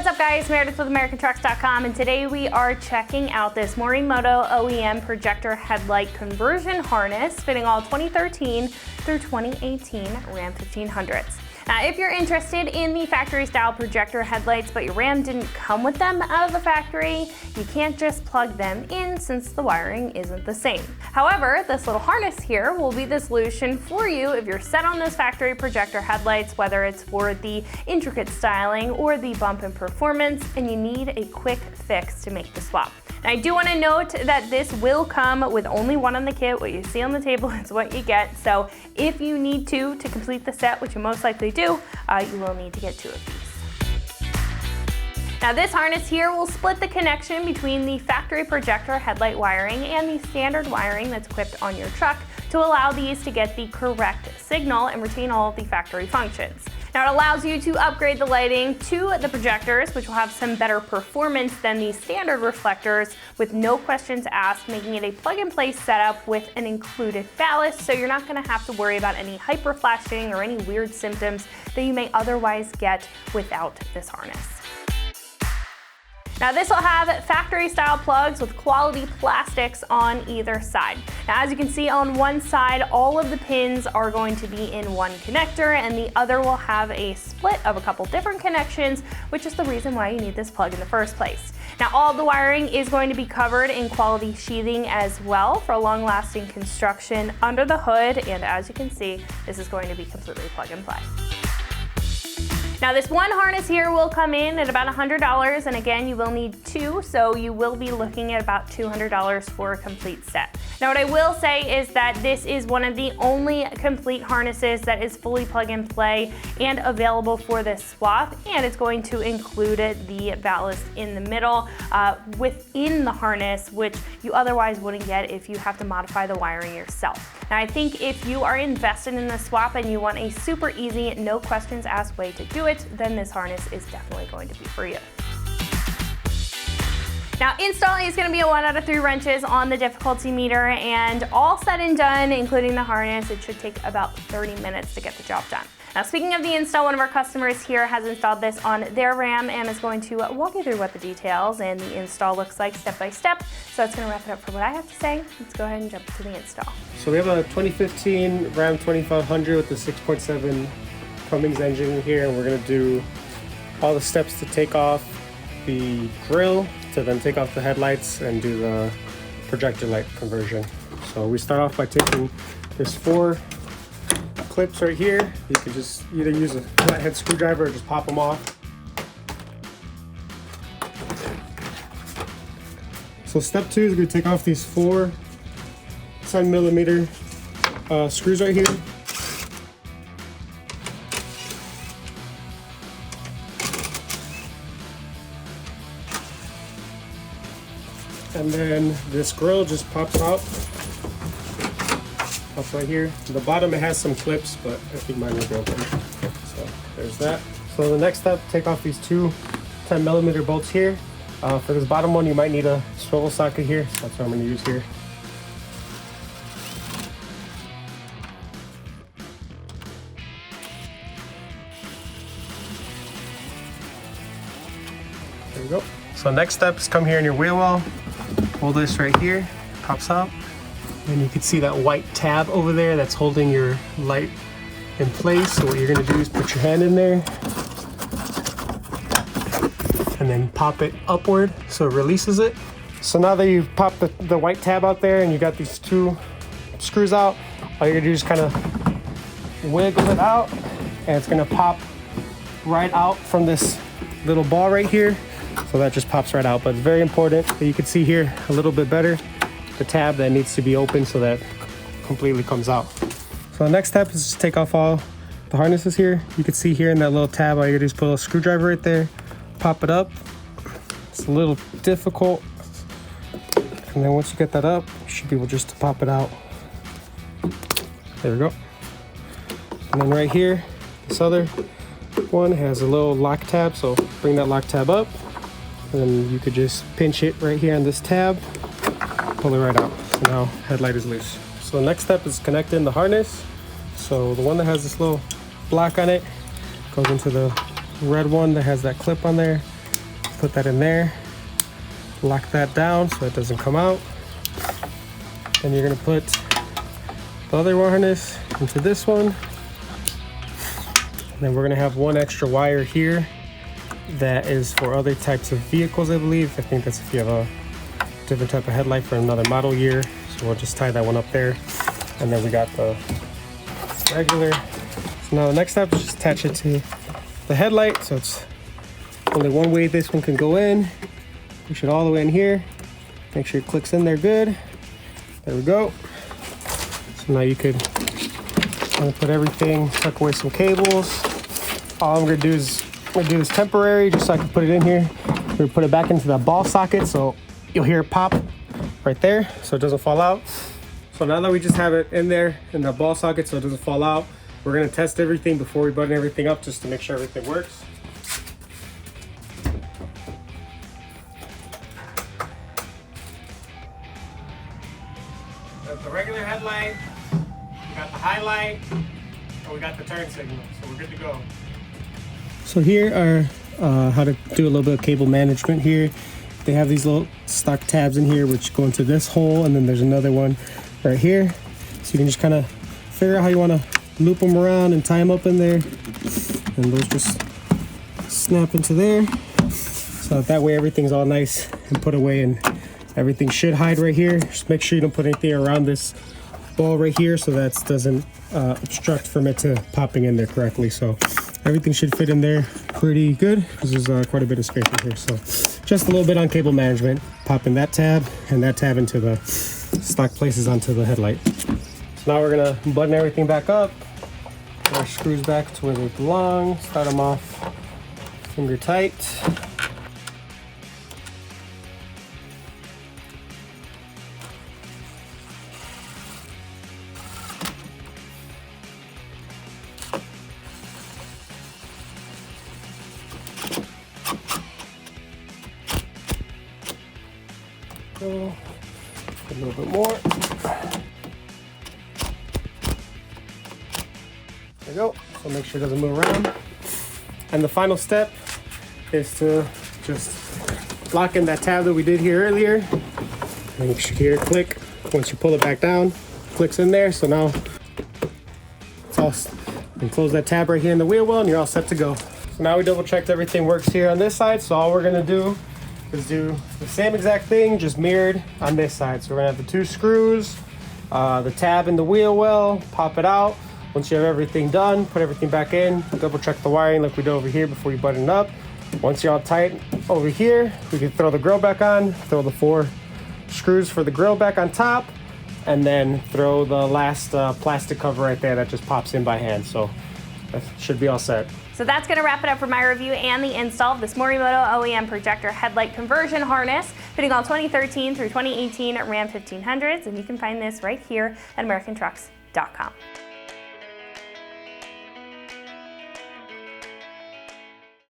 What's up guys, Meredith with AmericanTrucks.com, and today we are checking out this Morimoto OEM projector headlight conversion harness fitting all 2013 through 2018 Ram 1500s. Now, if you're interested in the factory style projector headlights, but your Ram didn't come with them out of the factory, you can't just plug them in since the wiring isn't the same. However, this little harness here will be the solution for you if you're set on those factory projector headlights, whether it's for the intricate styling or the bump and performance, and you need a quick fix to make the swap. Now, I do want to note that this will come with only one on the kit. What you see on the table is what you get. So if you need to complete the set, which you most likely do, you will need to get two of these. Now, this harness here will split the connection between the factory projector headlight wiring and the standard wiring that's equipped on your truck to allow these to get the correct signal and retain all of the factory functions. Now, it allows you to upgrade the lighting to the projectors, which will have some better performance than the standard reflectors with no questions asked, making it a plug-and-play setup with an included ballast, so you're not going to have to worry about any hyper flashing or any weird symptoms that you may otherwise get without this harness. Now, this will have factory style plugs with quality plastics on either side. Now, as you can see on one side, all of the pins are going to be in one connector, and the other will have a split of a couple different connections, which is the reason why you need this plug in the first place. Now, all of the wiring is going to be covered in quality sheathing as well for long-lasting construction under the hood, and as you can see, this is going to be completely plug and play. Now, this one harness here will come in at about $100, and again, you will need two, so you will be looking at about $200 for a complete set. Now, what I will say is that this is one of the only complete harnesses that is fully plug and play and available for this swap, and it's going to include the ballast in the middle within the harness, which you otherwise wouldn't get if you have to modify the wiring yourself. Now, I think if you are invested in the swap and you want a super easy, no questions asked way to do it, then this harness is definitely going to be for you. Now, installing is going to be a 1 out of 3 wrenches on the difficulty meter, and all said and done, including the harness, it should take about 30 minutes to get the job done. Now, speaking of the install, one of our customers here has installed this on their Ram and is going to walk you through what the details and the install looks like step by step. So that's going to wrap it up for what I have to say. Let's go ahead and jump to the install. So we have a 2015 Ram 2500 with the 6.7 Cummins engine here, and we're going to do all the steps to take off the grill, to then take off the headlights and do the projector light conversion. So we start off by taking this 4 clips right here. You can just either use a flathead screwdriver or just pop them off. So step 2 is going to take off these 4 10mm screws right here. And then this grill just pops out. Pops right here. To the bottom it has some clips, but I think mine will be open. So there's that. So the next step, take off these 2 10mm bolts here. For this bottom one, you might need a swivel socket here. So that's what I'm going to use here. There we go. So next step is come here in your wheel well. Hold this right here, pops out, and you can see that white tab over there that's holding your light in place. So what you're gonna do is put your hand in there and then pop it upward so it releases it. So now that you've popped the white tab out there and you got these 2 screws out, all you're gonna do is kind of wiggle it out, and it's gonna pop right out from this little ball right here. So that just pops right out, but it's very important that you can see here a little bit better the tab that needs to be open so that completely comes out. So the next step is to take off all the harnesses here. You can see here in that little tab, all you do is put a screwdriver right there, pop it up. It's a little difficult, and then once you get that up, you should be able just to pop it out. There we go. And then right here, this other one has a little lock tab, so bring that lock tab up. And then you could just pinch it right here on this tab, pull it right out. So now headlight is loose. So the next step is connecting the harness. So the one that has this little block on it goes into the red one that has that clip on there. Put that in there. Lock that down so it doesn't come out. Then you're gonna put the other harness into this one. And then we're gonna have one extra wire here that is for other types of vehicles, I believe. I think that's if you have a different type of headlight for another model year. So we'll just tie that one up there. And then we got the regular. So now the next step is just attach it to the headlight. So it's only one way this one can go in. Push it all the way in here. Make sure it clicks in there good. There we go. So now you could put everything, tuck away some cables. All I'm gonna do is do this temporary just so I can put it in here. We're gonna put it back into the ball socket so you'll hear it pop right there so it doesn't fall out. So now that we just have it in there in the ball socket so it doesn't fall out, we're gonna test everything before we button everything up just to make sure everything works. Got the regular headlight, we got the highlight, and we got the turn signal, so we're good to go. So here are how to do a little bit of cable management here. They have these little stock tabs in here which go into this hole, and then there's another one right here. So you can just kind of figure out how you want to loop them around and tie them up in there. And those just snap into there. So that way everything's all nice and put away, and everything should hide right here. Just make sure you don't put anything around this ball right here so that doesn't obstruct from it to popping in there correctly. So everything should fit in there pretty good because there's quite a bit of space in here. So just a little bit on cable management, popping that tab and that tab into the stock places onto the headlight. So now we're gonna button everything back up, put our screws back to where they belong, start them off finger tight. A little bit more. There we go. So make sure it doesn't move around. And the final step is to just lock in that tab that we did here earlier. Make sure you hear it click. Once you pull it back down, clicks in there. So now it's all. And close that tab right here in the wheel well, and you're all set to go. So now we double checked everything works here on this side. So all we're gonna do is do the same exact thing, just mirrored on this side. So we're gonna have the two screws, the tab in the wheel well, pop it out. Once you have everything done, put everything back in, double check the wiring like we did over here before you button it up. Once you're all tight over here, we can throw the grill back on, throw the 4 screws for the grill back on top, and then throw the last plastic cover right there that just pops in by hand. So that should be all set. So that's going to wrap it up for my review and the install of this Morimoto OEM projector headlight conversion harness fitting all 2013 through 2018 Ram 1500s, and you can find this right here at AmericanTrucks.com.